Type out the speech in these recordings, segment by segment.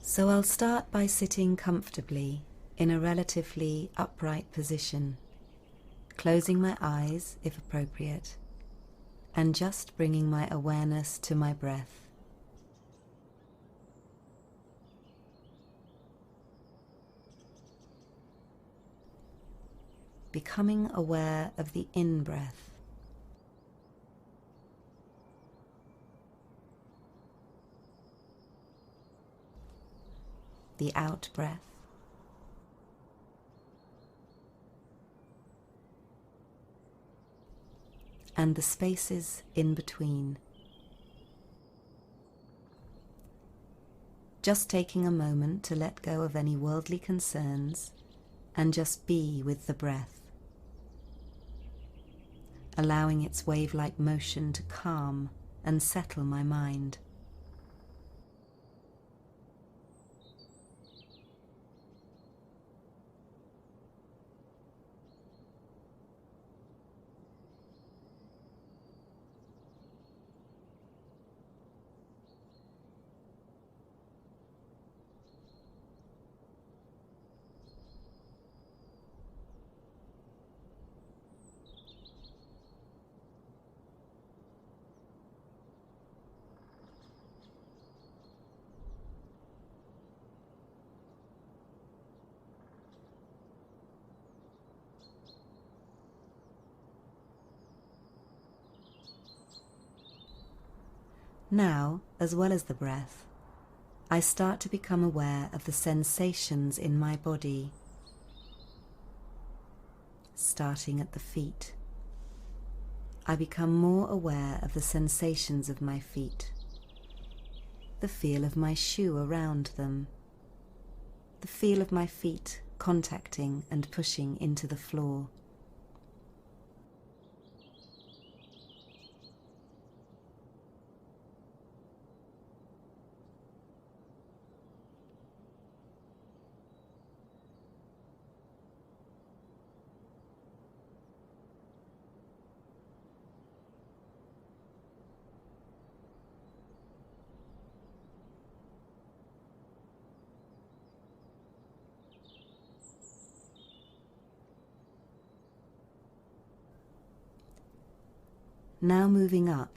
So I'll start by sitting comfortably in a relatively upright position, closing my eyes if appropriate, and just bringing my awareness to my breath. Becoming aware of the in-breath, the out-breath, and the spaces in between. Just taking a moment to let go of any worldly concerns and just be with the breath, allowing its wave-like motion to calm and settle my mind. Now, as well as the breath, I start to become aware of the sensations in my body, starting at the feet. I become more aware of the sensations of my feet, the feel of my shoe around them, the feel of my feet contacting and pushing into the floor. Now moving up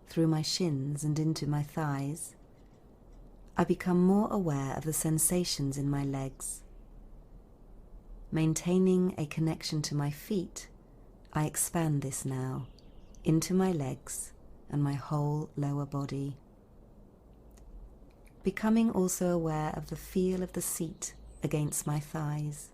through my shins and into my thighs, I become more aware of the sensations in my legs. Maintaining a connection to my feet, I expand this now into my legs and my whole lower body. Becoming also aware of the feel of the seat against my thighs.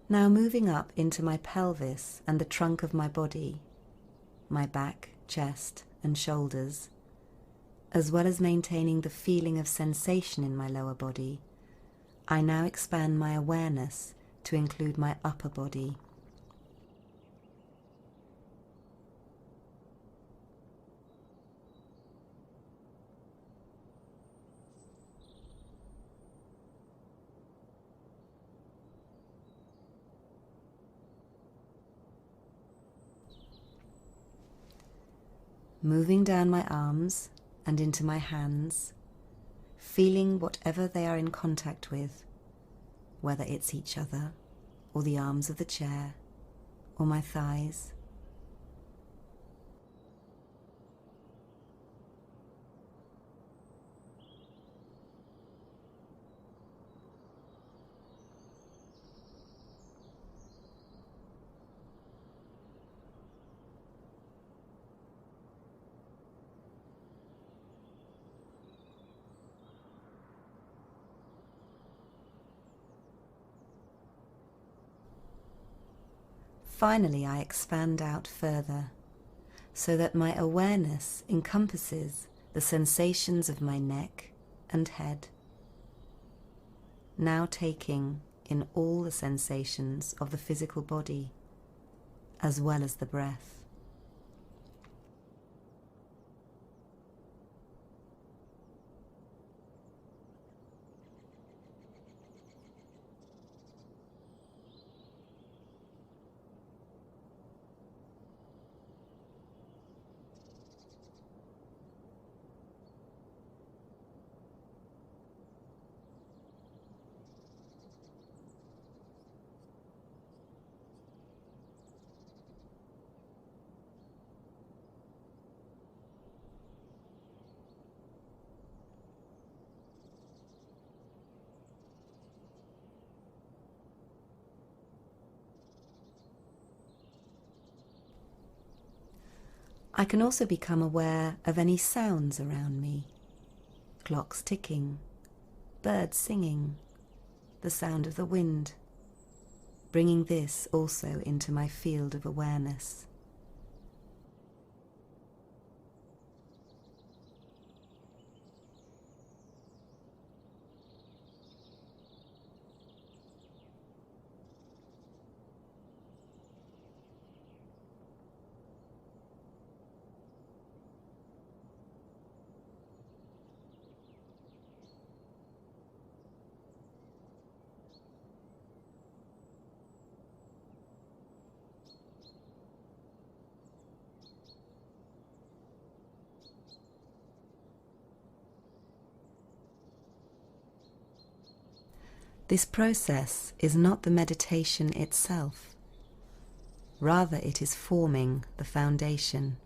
Now moving up into my pelvis and the trunk of my body, my back, chest and shoulders, as well as maintaining the feeling of sensation in my lower body, I now expand my awareness to include my upper body. Moving down my arms and into my hands, feeling whatever they are in contact with, whether it's each other, or the arms of the chair, or my thighs. Finally, I expand out further, so that my awareness encompasses the sensations of my neck and head, now taking in all the sensations of the physical body, as well as the breath. I can also become aware of any sounds around me: clocks ticking, birds singing, the sound of the wind, bringing this also into my field of awareness. This process is not the meditation itself. Rather, it is forming the foundation,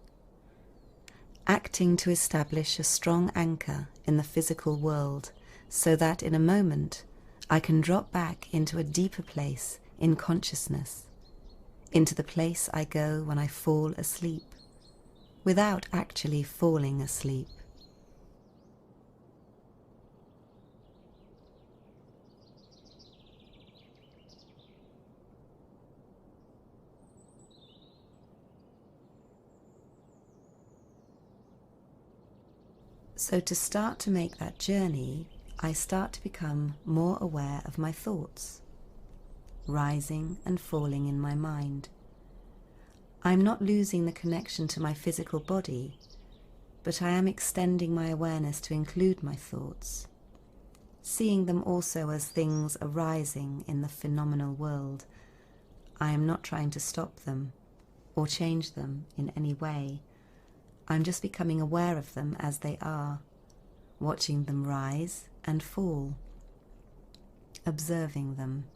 acting to establish a strong anchor in the physical world, so that in a moment I can drop back into a deeper place in consciousness, into the place I go when I fall asleep, without actually falling asleep. So to start to make that journey, I start to become more aware of my thoughts, rising and falling in my mind. I'm not losing the connection to my physical body, but I am extending my awareness to include my thoughts, seeing them also as things arising in the phenomenal world. I am not trying to stop them or change them in any way. I'm just becoming aware of them as they are, watching them rise and fall, observing them.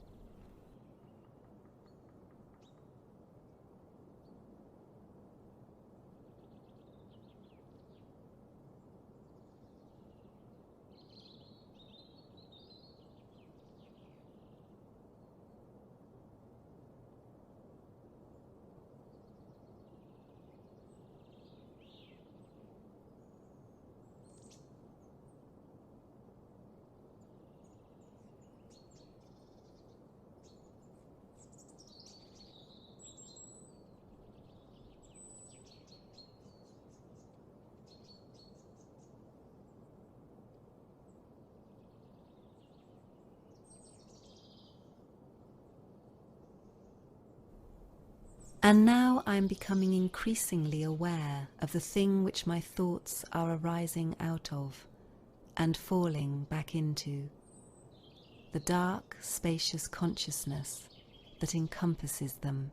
And now I'm becoming increasingly aware of the thing which my thoughts are arising out of and falling back into, the dark, spacious consciousness that encompasses them.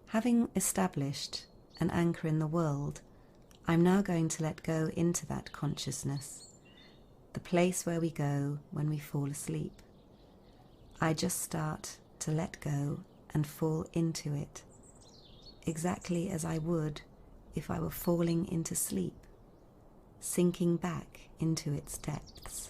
Having established an anchor in the world, I'm now going to let go into that consciousness, the place where we go when we fall asleep. I just start to let go and fall into it, exactly as I would if I were falling into sleep, sinking back into its depths.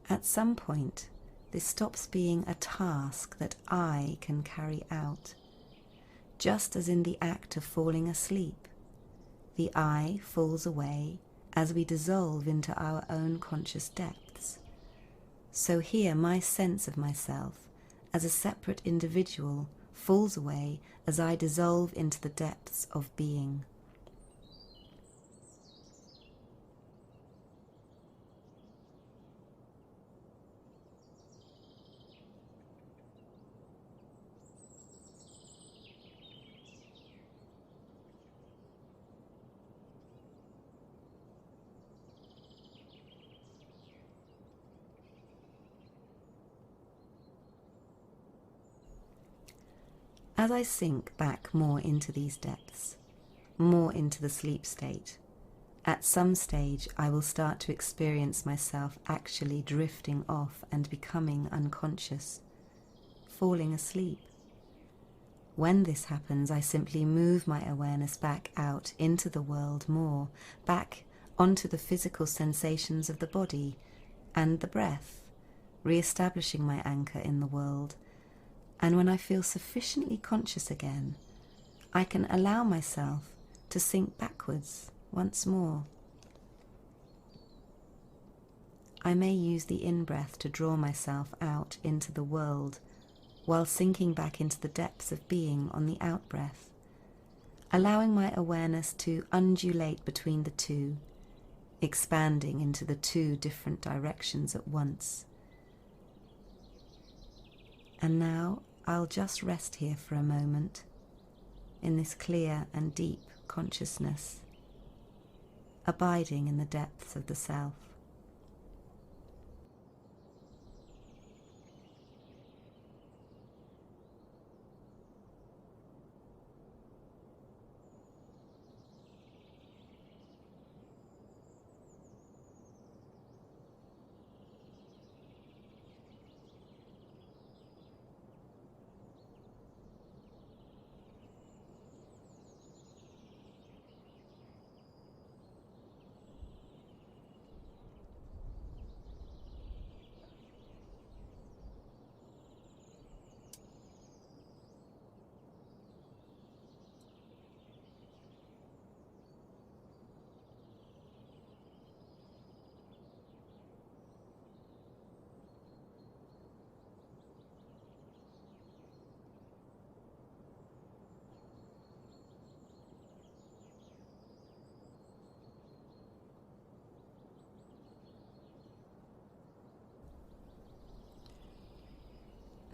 At some point, this stops being a task that I can carry out, just as in the act of falling asleep. The I falls away as we dissolve into our own conscious depths. So here my sense of myself as a separate individual falls away as I dissolve into the depths of being. As I sink back more into these depths, more into the sleep state, at some stage I will start to experience myself actually drifting off and becoming unconscious, falling asleep. When this happens, I simply move my awareness back out into the world more, back onto the physical sensations of the body and the breath, re-establishing my anchor in the world. And when I feel sufficiently conscious again, I can allow myself to sink backwards once more. I may use the in-breath to draw myself out into the world, while sinking back into the depths of being on the out-breath, allowing my awareness to undulate between the two, expanding into the two different directions at once. And now I'll just rest here for a moment, in this clear and deep consciousness, abiding in the depths of the self.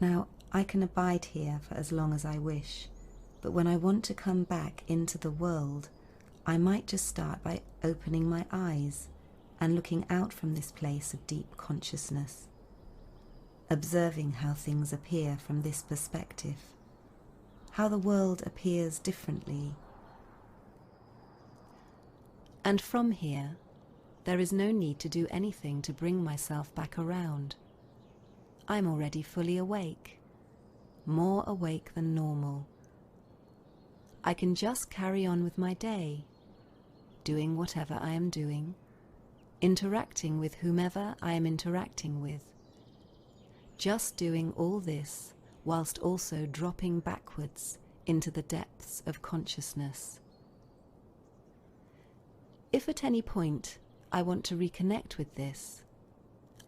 Now, I can abide here for as long as I wish, but when I want to come back into the world, I might just start by opening my eyes and looking out from this place of deep consciousness, observing how things appear from this perspective, how the world appears differently. And from here, there is no need to do anything to bring myself back around. I'm already fully awake, more awake than normal. I can just carry on with my day, doing whatever I am doing, interacting with whomever I am interacting with. Just doing all this whilst also dropping backwards into the depths of consciousness. If at any point I want to reconnect with this,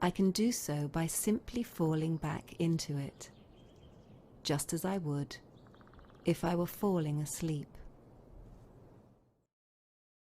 I can do so by simply falling back into it, just as I would if I were falling asleep.